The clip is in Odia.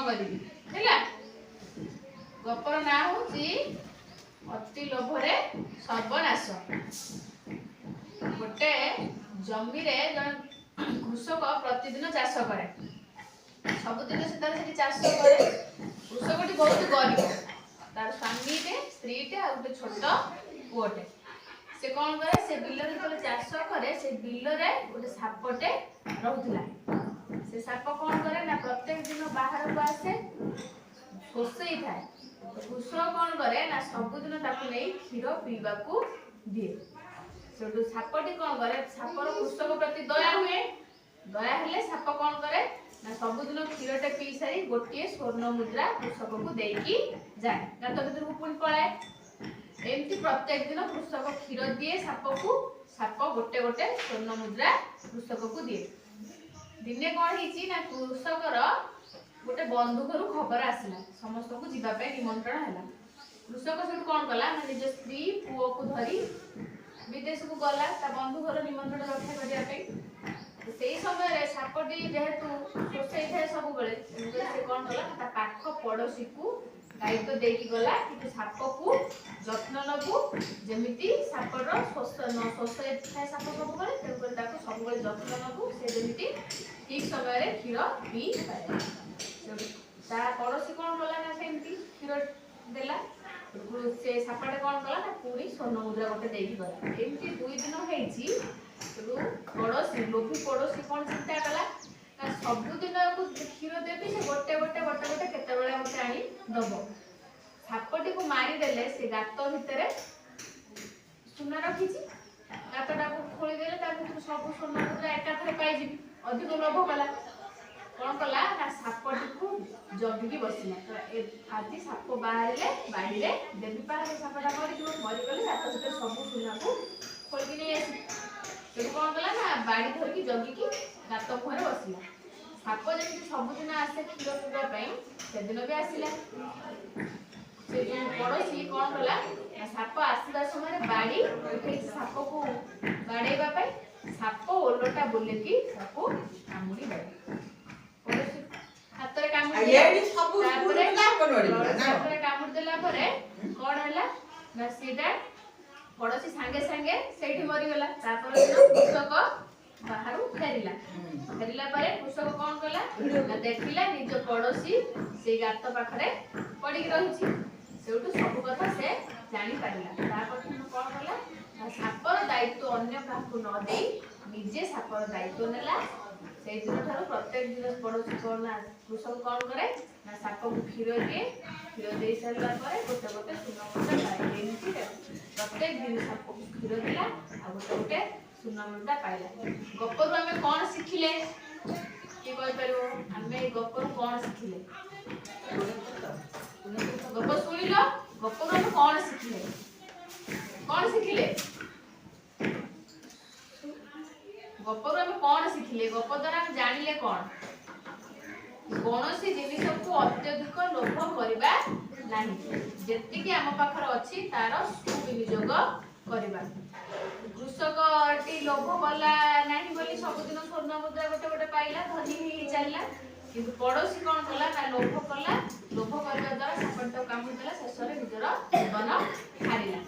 କରିବି ହେଲା। ଗପର ନାଁ ହଉଛି ଅତି ଲୋଭରେ ସର୍ବନାଶ। ଗୋଟେ ଜମିରେ ଜଣେ କୃଷକ ପ୍ରତିଦିନ ଚାଷ କରେ। ସବୁଦିନ ସେ ତାର ସେଠି ଚାଷ କରେ। କୃଷକଟି ବହୁତ ଗରିବ, ତାର ସ୍ୱାମୀଟେ, ସ୍ତ୍ରୀଟେ ଆଉ ଗୋଟେ ଛୋଟ ପୁଅଟେ। ସେ କଣ କରେ, ସେ ବିଲରେ ଯେତେବେଳେ ଚାଷ କରେ, ସେ ବିଲରେ ଗୋଟେ ସାପଟେ ରହୁଥିଲା। ସେ ସାପ କଣ କରେ ନା ପ୍ରତ୍ୟେକ ଦିନ ବାହାରକୁ ଆସେ, ଶୋଷେଇଥାଏ। କୃଷକ କଣ କରେ ନା ସବୁଦିନ ତାକୁ ନେଇ କ୍ଷୀର ପିଇବାକୁ ଦିଏ। ସେଠୁ ସାପଟି କଣ କରେ, ସାପର କୃଷକ ପ୍ରତି ଦୟା ହୁଏ। ଦୟା ହେଲେ ସାପ କଣ କରେ ନା ସବୁଦିନ କ୍ଷୀରଟେ ପିଇ ସାରି ଗୋଟିଏ ସ୍ୱର୍ଣ୍ଣ ମୁଦ୍ରା କୃଷକକୁ ଦେଇକି ଯାଏ। ଗାତ ଭିତରକୁ ପୁଣି ପଳାଏ। ଏମିତି ପ୍ରତ୍ୟେକ ଦିନ କୃଷକ କ୍ଷୀର ଦିଏ ସାପକୁ। ସାପ ଗୋଟେ ଗୋଟେ ସ୍ୱର୍ଣ୍ଣ ମୁଦ୍ରା କୃଷକକୁ ଦିଏ। ଦିନେ କଣ ହେଇଛି ନା କୃଷକର ଗୋଟେ ବନ୍ଧୁ ଘରୁ ଖବର ଆସିଲା, ସମସ୍ତଙ୍କୁ ଯିବା ପାଇଁ ନିମନ୍ତ୍ରଣ ହେଲା। କୃଷକ ସେଠୁ କଣ କଲା ନା ନିଜ ସ୍ତ୍ରୀ ପୁଅକୁ ଧରି ବିଦେଶକୁ ଗଲା ତା ବନ୍ଧୁ ଘର ନିମନ୍ତ୍ରଣ ରକ୍ଷା କରିବା ପାଇଁ। ସେଇ ସମୟରେ ସାପଟି ଯେହେତୁ ଶୋଷେଇଥାଏ ସବୁବେଳେ, ତେଣୁକରି ସେ କଣ କଲା ତା ପାଖ ପଡୋଶୀକୁ ଦାୟିତ୍ୱ ଦେଇକି ଗଲା କି ତୁ ସାପକୁ ଯତ୍ନ ନବୁ, ଯେମିତି ସାପର ଶୋଷେଇଥାଏ ସାପ ସବୁବେଳେ, ତେଣୁକରି ତାକୁ ସବୁବେଳେ ଯତ୍ନ ନବୁ, ସେ ଯେମିତି ଠିକ ସମୟରେ କ୍ଷୀର ପିଇ ପାରେ। ତା ପଡୋଶୀ କଣ କଲା ନା ସେମିତି କ୍ଷୀର ଦେଲା। ସେ ସାପଟେ କଣ କଲା ନା ପୁଣି ସ୍ୱର୍ଣ୍ଣ ମୁଦ୍ରା ଗୋଟେ ଦେଇକି ଗଲା। ଏମିତି 2 ଦିନ ହେଇଛି। ପଡୋଶୀ ଲୋଭୀ ପଡୋଶୀ କଣ ଚିନ୍ତା କଲା ନା ସବୁଦିନ କ୍ଷୀର ଦେବି, ସେ ଗୋଟେ ଗୋଟେ କେତେବେଳେ ମତେ ଆଣି ଦବ। ସାପଟିକୁ ମାରିଦେଲେ, ସେ ଗାତ ଭିତରେ ସୁନା ରଖିଛି, ଗାତଟାକୁ ଖୋଳିଦେଲେ ତା ଭିତରୁ ସବୁ ସ୍ୱର୍ଣ୍ଣ ମୁଦ୍ରା ଏକାଥରେ ପାଇଯିବି। ଅଧିକ ଲୋଭ କଲା, କଣ କଲା ନା ସାପଟିକୁ ଜଗିକି ବସିଲା। ଆଜି ସାପ ବାହାରିଲେ ବାଡିରେ ଦେବି ପାହାରେ, ସାପଟା ମରିଯିବ, ମରିଗଲେ ଗାତ ଭିତରେ ସବୁ ସୁନାକୁ ଖୋଳିକି ନେଇ ଆସିବି। ସେଠୁ କଣ କଲା ନା ବାଡି ଧରିକି ଜଗିକି ଗାତ ମୁହଁରେ ବସିଲା। ସାପ ଯେମିତି ସବୁଦିନ ଆସେ କ୍ଷୀର ପିଇବା ପାଇଁ, ସେଦିନ ବି ଆସିଲା। ସେ ଯୋଉ ପଡୋଶୀ କଣ କଲା ନା ସାପ ଆସିବା ସମୟରେ ବାଡି ଉଠେଇଛି ସାପକୁ ବାଡେଇବା ପାଇଁ। ସାପ ଓଲଟା ବୁଲିକି ତାକୁ କାମୁଡି ଦେଲା। ପଡୋଶୀ ହାତରେ କାମୁଡି ଦେଲା ପରେ କଣ ହେଲା ନା ସେଇଟା ପଡୋଶୀ ସାଙ୍ଗେ ସାଙ୍ଗେ ସେଇଠି ମରିଗଲା। ତାପରେ କୃଷକ ବାହାରୁ ଫେରିଲା ପରେ କୃଷକ କଣ କଲା ନା ଦେଖିଲା ନିଜ ପଡୋଶୀ ସେଇ ଗାତ ପାଖରେ ପଡିକି ରହିଛି। ସେଇଠୁ ସବୁ କଥା ସେ ଜାଣିପାରିଲା। ତାପରେ କଣ କଲା ନା ସାପର ଦାୟିତ୍ୱ ଅନ୍ୟ କାହାକୁ ନ ଦେଇ ନିଜେ ସାପର ଦାୟିତ୍ୱ ନେଲା। ସେଇଦିନ ଠାରୁ ପ୍ରତ୍ୟେକ ଦିନ ପଡୋଶୀ କୃଷକ କଣ କରେ ନା ସାପକୁ କ୍ଷୀର ଦିଏ। କ୍ଷୀର ଦେଇ ସାରିଲା ପରେ ଗୋଟେ ଗୋଟେ ସୁନା ମୁଦ୍ରା ପାଏ। ଏମିତି ପ୍ରତ୍ୟେକ ଦିନ ସାପକୁ କ୍ଷୀର ଦେଲା ଆଉ ଗୋଟେ ଗୋଟେ ସୁନା ମୁଦ୍ରା ପାଇଲା। ଗପରୁ ଆମେ କଣ ଶିଖିଲେ? କିଏ କହିପାରିବ? ଆମେ ଏଇ ଗପରୁ କଣ ଶିଖିଲେ? ଗପ ଶୁଣିଲ, ଗପରୁ ଆମେ କଣ ଶିଖିଲେ? କଣ ଶିଖିଲେ? ଗପରୁ ଆମେ କଣ ଶିଖିଲେ? ଗପ ଦ୍ୱାରା ଆମେ ଜାଣିଲେ କଣ? କୌଣସି ଜିନିଷକୁ ଅତ୍ୟଧିକ ଲୋଭ କରିବା ନାହିଁ। ଯେତିକି ଆମ ପାଖରେ ଅଛି ତାର ସୁବିନିଯୋଗ କରିବା। କୃଷକଟି ଲୋଭ କଲା ନାହିଁ ବୋଲି ସବୁଦିନ ସ୍ୱର୍ଣ୍ଣ ମୁଦ୍ରା ଗୋଟେ ଗୋଟେ ପାଇଲା, ଧନୀ ହେଇ ଚାଲିଲା। କିନ୍ତୁ ପଡୋଶୀ କଣ କଲା ନା ଲୋଭ କଲା। ଲୋଭ କରିବା ଦ୍ୱାରା ସାପଟାକୁ କାମୁଡି ଦେଲା, ଶେଷରେ ନିଜର ଜୀବନ ହାରିଲା।